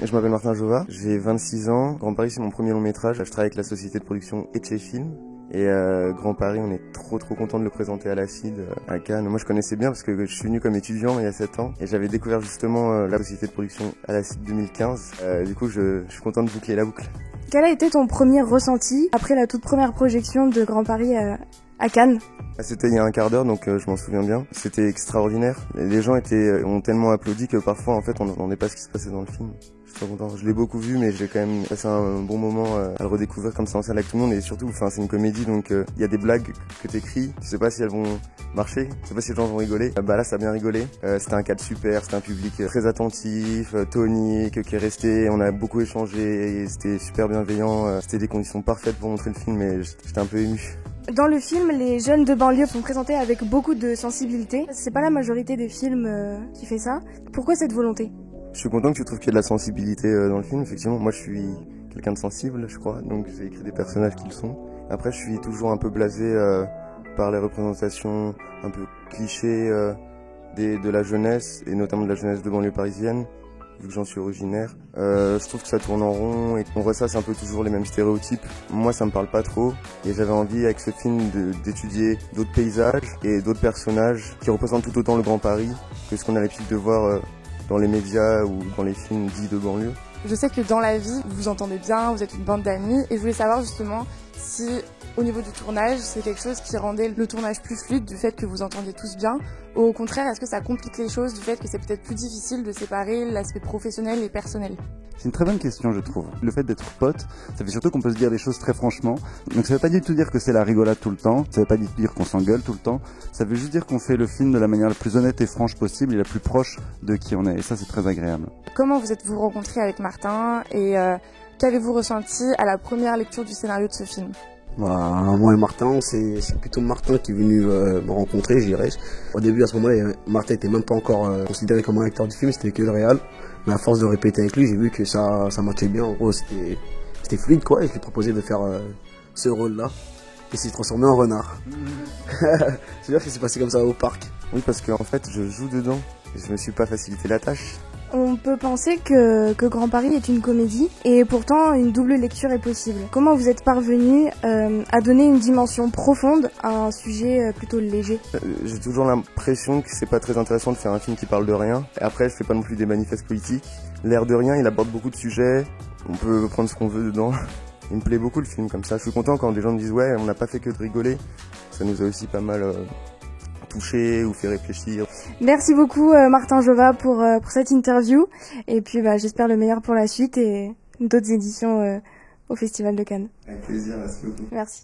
Je m'appelle Martin Jova, j'ai 26 ans. Grand Paris, c'est mon premier long métrage. Je travaille avec la société de production Etche Film. Et Grand Paris, on est trop content de le présenter à l'Acide, à Cannes. Moi, je connaissais bien parce que je suis venu comme étudiant il y a 7 ans. Et j'avais découvert justement la société de production à l'Acide 2015. Du coup, je suis content de boucler la boucle. Quel a été ton premier ressenti après la toute première projection de Grand Paris à Cannes? C'était il y a un quart d'heure, donc je m'en souviens bien. C'était extraordinaire. Les gens ont tellement applaudi que parfois, en fait, on n'entendait pas ce qui se passait dans le film. Je suis très content. Je l'ai beaucoup vu, mais j'ai quand même passé un bon moment à le redécouvrir comme ça en salle avec tout le monde. Et surtout, c'est une comédie, donc il y a des blagues que t'écris. Tu sais pas si elles vont marcher, tu sais pas si les gens vont rigoler. Là, ça a bien rigolé. C'était un cadre super, c'était un public très attentif, tonique, qui est resté. On a beaucoup échangé, et c'était super bienveillant. C'était des conditions parfaites pour montrer le film, et j'étais un peu ému. Dans le film, les jeunes de banlieue sont présentés avec beaucoup de sensibilité. C'est pas la majorité des films qui fait ça. Pourquoi cette volonté? Je suis content que tu trouves qu'il y a de la sensibilité dans le film. Effectivement, moi je suis quelqu'un de sensible, je crois, donc j'ai écrit des personnages qui le sont. Après, je suis toujours un peu blasé par les représentations un peu clichés de la jeunesse, et notamment de la jeunesse de banlieue parisienne, vu que j'en suis originaire. Je trouve que ça tourne en rond et qu'on ressasse un peu toujours les mêmes stéréotypes. Moi, ça me parle pas trop, et j'avais envie avec ce film d'étudier d'autres paysages et d'autres personnages qui représentent tout autant le Grand Paris que ce qu'on a l'habitude de voir dans les médias ou dans les films dits de banlieue. Je sais que dans la vie, vous vous entendez bien, vous êtes une bande d'amis, et je voulais savoir justement si au niveau du tournage, c'est quelque chose qui rendait le tournage plus fluide du fait que vous entendiez tous bien, ou au contraire, est-ce que ça complique les choses du fait que c'est peut-être plus difficile de séparer l'aspect professionnel et personnel? C'est une très bonne question, je trouve. Le fait d'être pote, ça fait surtout qu'on peut se dire des choses très franchement. Donc ça veut pas du tout dire que c'est la rigolade tout le temps, ça veut pas du tout dire qu'on s'engueule tout le temps, ça veut juste dire qu'on fait le film de la manière la plus honnête et franche possible et la plus proche de qui on est, et ça c'est très agréable. Comment vous êtes-vous rencontrés avec Martin, et qu'avez-vous ressenti à la première lecture du scénario de ce film? Moi et Martin, c'est plutôt Martin qui est venu me rencontrer, je dirais. Au début, à ce moment-là, Martin était même pas encore considéré comme un acteur du film, c'était que le réal. Mais à force de répéter avec lui, j'ai vu que ça matchait bien. En gros, c'était fluide, quoi. Et je lui ai proposé de faire ce rôle-là. Et s'est transformé en renard. C'est sûr que c'est passé comme ça au parc. Oui, parce qu'en fait, je joue dedans et je me suis pas facilité la tâche. On peut penser que Grand Paris est une comédie, et pourtant une double lecture est possible. Comment vous êtes parvenu à donner une dimension profonde à un sujet plutôt léger? J'ai toujours l'impression que c'est pas très intéressant de faire un film qui parle de rien. Et après, je fais pas non plus des manifestes politiques. L'air de rien, il aborde beaucoup de sujets. On peut prendre ce qu'on veut dedans. Il me plaît beaucoup le film comme ça. Je suis content quand des gens me disent ouais, on n'a pas fait que de rigoler. Ça nous a aussi pas mal touché ou fait réfléchir. Merci beaucoup Martin Jova pour cette interview, et puis j'espère le meilleur pour la suite et d'autres éditions au Festival de Cannes. Avec plaisir, merci beaucoup. Merci.